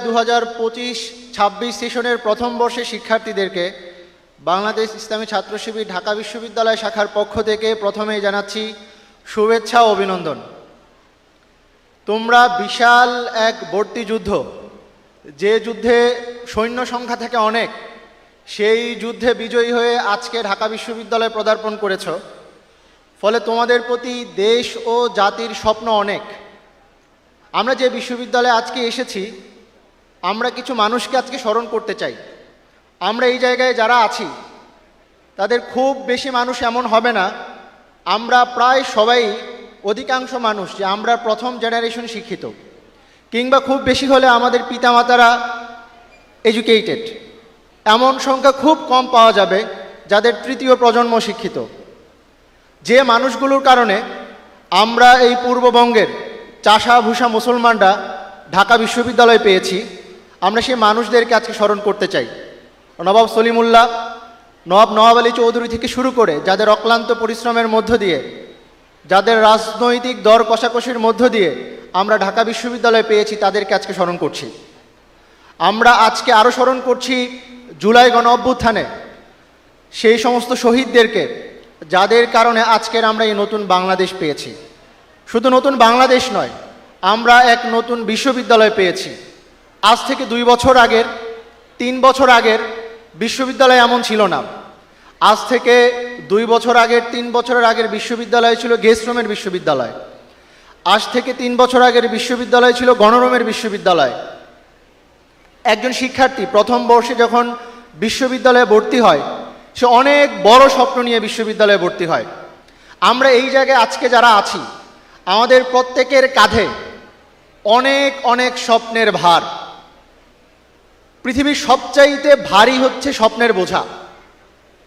2025-26 সেশনের প্রথম বর্ষের শিক্ষার্থীদেরকে বাংলাদেশ ইসলামী ছাত্র শিবির ঢাকা বিশ্ববিদ্যালয় শাখার পক্ষ থেকে প্রথমেই জানাচ্ছি শুভেচ্ছা ও অভিনন্দন। তোমরা বিশাল এক ভর্তি যুদ্ধ, যে যুদ্ধে সৈন্য সংখ্যা থেকে অনেক, সেই যুদ্ধে বিজয়ী হয়ে আজকে ঢাকা বিশ্ববিদ্যালয়ে পদার্পণ করেছ। ফলে তোমাদের প্রতি দেশ ও জাতির স্বপ্ন অনেক। আমরা যে বিশ্ববিদ্যালয়ে আজকে এসেছি, আমরা কিছু মানুষকে আজকে স্মরণ করতে চাই। আমরা এই জায়গায় যারা আছি তাদের খুব বেশি মানুষ এমন হবে না, আমরা প্রায় সবাই, অধিকাংশ মানুষ যে আমরা প্রথম জেনারেশন শিক্ষিত, কিংবা খুব বেশি হলে আমাদের পিতামাতারা এডুকেটেড। এমন সংখ্যা খুব কম পাওয়া যাবে যাদের তৃতীয় প্রজন্ম শিক্ষিত। যে মানুষগুলোর কারণে আমরা এই পূর্ববঙ্গের চাষা ভূষা মুসলমানরা ঢাকা বিশ্ববিদ্যালয় পেয়েছি, আমরা সেই মানুষদেরকে আজকে স্মরণ করতে চাই। নবাব সলিমুল্লাহ, নওয়াব আলী চৌধুরী থেকে শুরু করে যাদের অক্লান্ত পরিশ্রমের মধ্য দিয়ে, যাদের রাজনৈতিক দর কষাকষির মধ্য দিয়ে আমরা ঢাকা বিশ্ববিদ্যালয় পেয়েছি, তাদেরকে আজকে স্মরণ করছি। আমরা আজকে আরও স্মরণ করছি জুলাই গণ অভ্যুত্থানে সেই সমস্ত শহীদদেরকে, যাদের কারণে আজকের আমরা এই নতুন বাংলাদেশ পেয়েছি। শুধু নতুন বাংলাদেশ নয়, আমরা এক নতুন বিশ্ববিদ্যালয় পেয়েছি। আজ থেকে 2 বছর আগের, 3 বছর আগের বিশ্ববিদ্যালয় এমন ছিল না। আজ থেকে 2 বছর আগের, 3 বছরের আগের বিশ্ববিদ্যালয় ছিল গেস্ট রুমের বিশ্ববিদ্যালয়। আজ থেকে 3 বছর আগের বিশ্ববিদ্যালয় ছিল গণরুমের বিশ্ববিদ্যালয়। একজন শিক্ষার্থী প্রথম বর্ষে যখন বিশ্ববিদ্যালয়ে ভর্তি হয়, সে অনেক বড় স্বপ্ন নিয়ে বিশ্ববিদ্যালয়ে ভর্তি হয়। আমরা এই জায়গায় আজকে যারা আছি, আমাদের প্রত্যেকের কাঁধে অনেক অনেক স্বপ্নের ভার। পৃথিবীর সবচাইতে ভারী হচ্ছে স্বপ্নের বোঝা।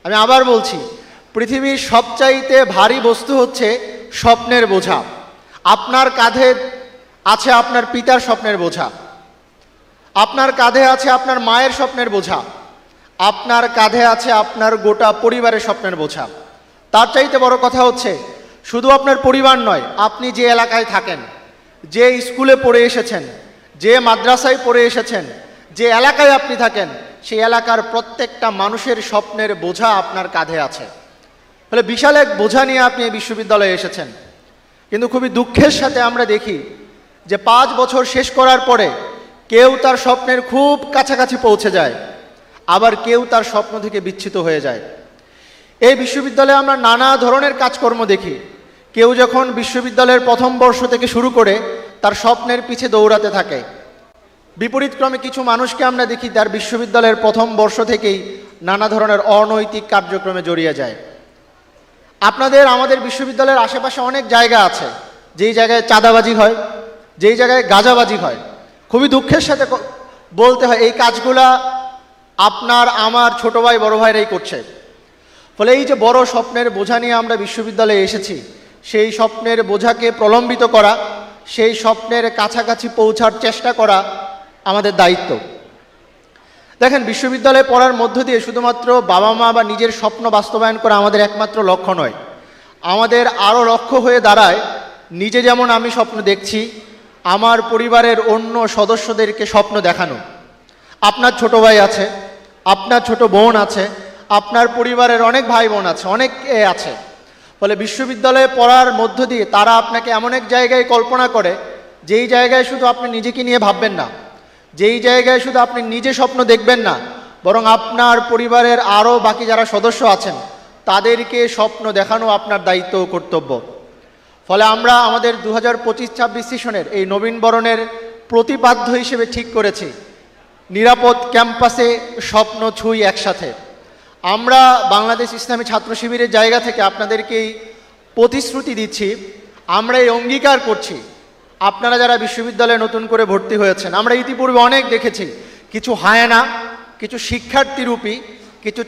আমি আবার বলছি, পৃথিবীর সবচাইতে ভারী বস্তু হচ্ছে স্বপ্নের বোঝা। আপনার কাঁধে আছে আপনার পিতার স্বপ্নের বোঝা, আপনার কাঁধে আছে আপনার মায়ের স্বপ্নের বোঝা, আপনার কাঁধে আছে আপনার গোটা পরিবারের স্বপ্নের বোঝা। তার চাইতে বড় কথা হচ্ছে, শুধু আপনার পরিবার নয়, আপনি যে এলাকায় থাকেন, যে স্কুলে পড়ে এসেছেন, যে মাদ্রাসায় পড়ে এসেছেন, যে এলাকায় আপনি থাকেন, সেই এলাকার প্রত্যেকটা মানুষের স্বপ্নের বোঝা আপনার কাঁধে আছে। ফলে বিশাল এক বোঝা নিয়ে আপনি এই বিশ্ববিদ্যালয়ে এসেছেন। কিন্তু খুবই দুঃখের সাথে আমরা দেখি যে 5 বছর শেষ করার পরে কেউ তার স্বপ্নের খুব কাছাকাছি পৌঁছে যায়, আবার কেউ তার স্বপ্ন থেকে বিচ্যুত হয়ে যায়। এই বিশ্ববিদ্যালয়ে আমরা নানা ধরনের কাজকর্ম দেখি। কেউ যখন বিশ্ববিদ্যালয়ের প্রথম বর্ষ থেকে শুরু করে তার স্বপ্নের পিছে দৌড়াতে থাকে, বিপরীতক্রমে কিছু মানুষকে আমরা দেখি তার বিশ্ববিদ্যালয়ের প্রথম বর্ষ থেকেই নানা ধরনের অনৈতিক কার্যক্রমে জড়িয়ে যায়। আমাদের বিশ্ববিদ্যালয়ের আশেপাশে অনেক জায়গা আছে যেই জায়গায় চাঁদাবাজি হয়, যেই জায়গায় গাঁজাবাজি হয়। খুবই দুঃখের সাথে বলতে হয়, এই কাজগুলা আপনার, আমার, ছোট ভাই, বড় ভাইরাই করছে। ফলে এই যে বড় স্বপ্নের বোঝা নিয়ে আমরা বিশ্ববিদ্যালয়ে এসেছি, সেই স্বপ্নের বোঝাকে প্রলম্বিত করা, সেই স্বপ্নের কাছাকাছি পৌঁছার চেষ্টা করা আমাদের দায়িত্ব। দেখেন, বিশ্ববিদ্যালয়ে পড়ার মধ্য দিয়ে শুধুমাত্র বাবা মা বা নিজের স্বপ্ন বাস্তবায়ন করা আমাদের একমাত্র লক্ষ্য নয়। আমাদের আরও লক্ষ্য হয়ে দাঁড়ায়, নিজে যেমন আমি স্বপ্ন দেখছি, আমার পরিবারের অন্য সদস্যদেরকে স্বপ্ন দেখানো। আপনার ছোট ভাই আছে, আপনার ছোট বোন আছে, আপনার পরিবারের অনেক ভাই বোন আছে, অনেক আছে। ফলে বিশ্ববিদ্যালয়ে পড়ার মধ্য দিয়ে তারা আপনাকে এমন এক জায়গায় কল্পনা করে, যেই জায়গায় শুধু আপনি নিজেকে নিয়ে ভাববেন না, যেই জায়গায় শুধু আপনি নিজে স্বপ্ন দেখবেন না, বরং আপনার পরিবারের আরও বাকি যারা সদস্য আছেন তাদেরকে স্বপ্ন দেখানো আপনার দায়িত্ব ও কর্তব্য। ফলে আমরা আমাদের 2025-26 সেশনের এই নবীনবরণের প্রতিপাদ্য হিসেবে ঠিক করেছি, নিরাপদ ক্যাম্পাসে স্বপ্ন ছুঁই একসাথে। আমরা বাংলাদেশ ইসলামী ছাত্র শিবিরের জায়গা থেকে আপনাদেরকে এই প্রতিশ্রুতি দিচ্ছি, আমরা এই অঙ্গীকার করছি, আপনারা যারা বিশ্ববিদ্যালয়ে নতুন করে ভর্তি হয়েছেন, আমরা ইতিপূর্বে অনেক দেখেছি, কিছু হায়না, কিছু শিক্ষার্থীরূপী, কিছু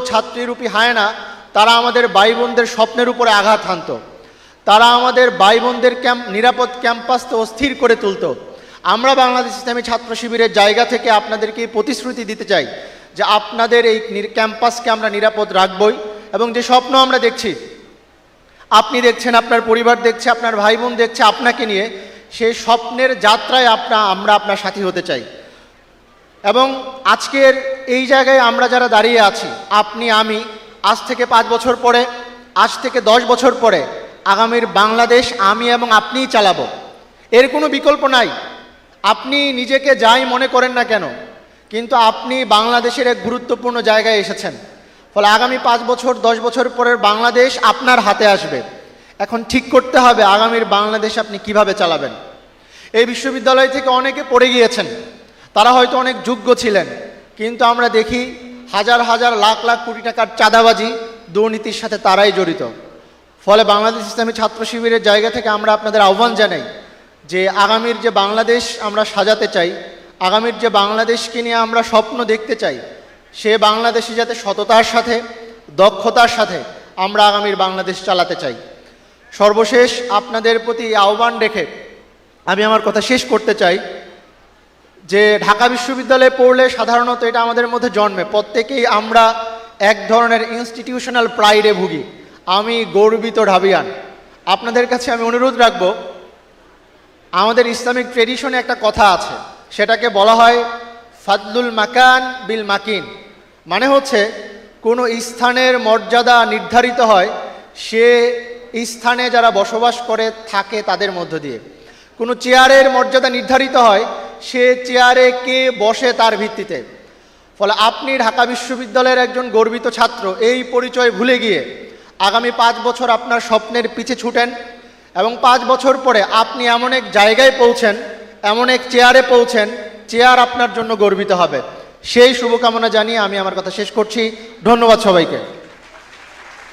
ছাত্রীরূপী হায়না, তারা আমাদের ভাই বোনদের স্বপ্নের উপরে আঘাত হানত। তারা আমাদের ভাই বোনদের নিরাপদ ক্যাম্পাসকে অস্থির করে তুলত। আমরা বাংলাদেশ ইসলামী ছাত্র শিবিরের জায়গা থেকে আপনাদেরকে এই প্রতিশ্রুতি দিতে চাই যে আপনাদের এই ক্যাম্পাসকে আমরা নিরাপদ রাখবই, এবং যে স্বপ্ন আমরা দেখছি, আপনি দেখছেন, আপনার পরিবার দেখছে, আপনার ভাই বোন দেখছে আপনাকে নিয়ে, সেই স্বপ্নের যাত্রায় আমরা আপনার সাথী হতে চাই। এবং আজকের এই জায়গায় আমরা যারা দাঁড়িয়ে আছি, আপনি আমি, আজ থেকে 5 বছর পরে, আজ থেকে 10 বছর পরে আগামীর বাংলাদেশ আমি এবং আপনিই চালাবো। এর কোনো বিকল্প নাই। আপনি নিজেকে যাই মনে করেন না কেন, কিন্তু আপনি বাংলাদেশের এক গুরুত্বপূর্ণ জায়গায় এসেছেন। ফলে আগামী 5 বছর 10 বছর পরের বাংলাদেশ আপনার হাতে আসবে। এখন ঠিক করতে হবে আগামীর বাংলাদেশ আপনি কিভাবে চালাবেন। এই বিশ্ববিদ্যালয় থেকে অনেকে পড়ে গিয়েছেন, তারা হয়তো অনেক যোগ্য ছিলেন, কিন্তু আমরা দেখি হাজার হাজার লাখ লাখ কোটি টাকার চাঁদাবাজি, দুর্নীতির সাথে তারাই জড়িত। ফলে বাংলাদেশ ইসলামী ছাত্র শিবিরের জায়গা থেকে আমরা আপনাদের আহ্বান জানাই যে আগামীর যে বাংলাদেশ আমরা সাজাতে চাই, আগামীর যে বাংলাদেশকে নিয়ে আমরা স্বপ্ন দেখতে চাই, সে বাংলাদেশে যাতে সততার সাথে, দক্ষতার সাথে আমরা আগামীর বাংলাদেশ চালাতে চাই। সর্বশেষ আপনাদের প্রতি আহ্বান রেখে আমি আমার কথা শেষ করতে চাই যে ঢাকা বিশ্ববিদ্যালয়ে পড়লে সাধারণত এটা আমাদের মধ্যে জন্মে, প্রত্যেকেই আমরা এক ধরনের ইনস্টিটিউশনাল প্রাইডে ভুগি। আমি গর্বিত ঢাবিয়ান। আপনাদের কাছে আমি অনুরোধ রাখব, আমাদের ইসলামিক ট্রেডিশনে একটা কথা আছে, সেটাকে বলা হয় ফাদলুল মাকান বিল মাকিন। মানে হচ্ছে কোনো স্থানের মর্যাদা নির্ধারিত হয় সে স্থানে যারা বসবাস করে থাকে তাদের মধ্য দিয়ে। কোনো চেয়ারের মর্যাদা নির্ধারিত হয় সে চেয়ারে কে বসে তার ভিত্তিতে। ফলে আপনি ঢাকা বিশ্ববিদ্যালয়ের একজন গর্বিত ছাত্র, এই পরিচয় ভুলে গিয়ে আগামী 5 বছর আপনার স্বপ্নের পিছে ছুটেন এবং 5 বছর পরে আপনি এমন এক জায়গায় পৌঁছেন, এমন এক চেয়ারে পৌঁছেন, চেয়ার আপনার জন্য গর্বিত হবে। সেই শুভকামনা জানিয়ে আমি আমার কথা শেষ করছি। ধন্যবাদ সবাইকে।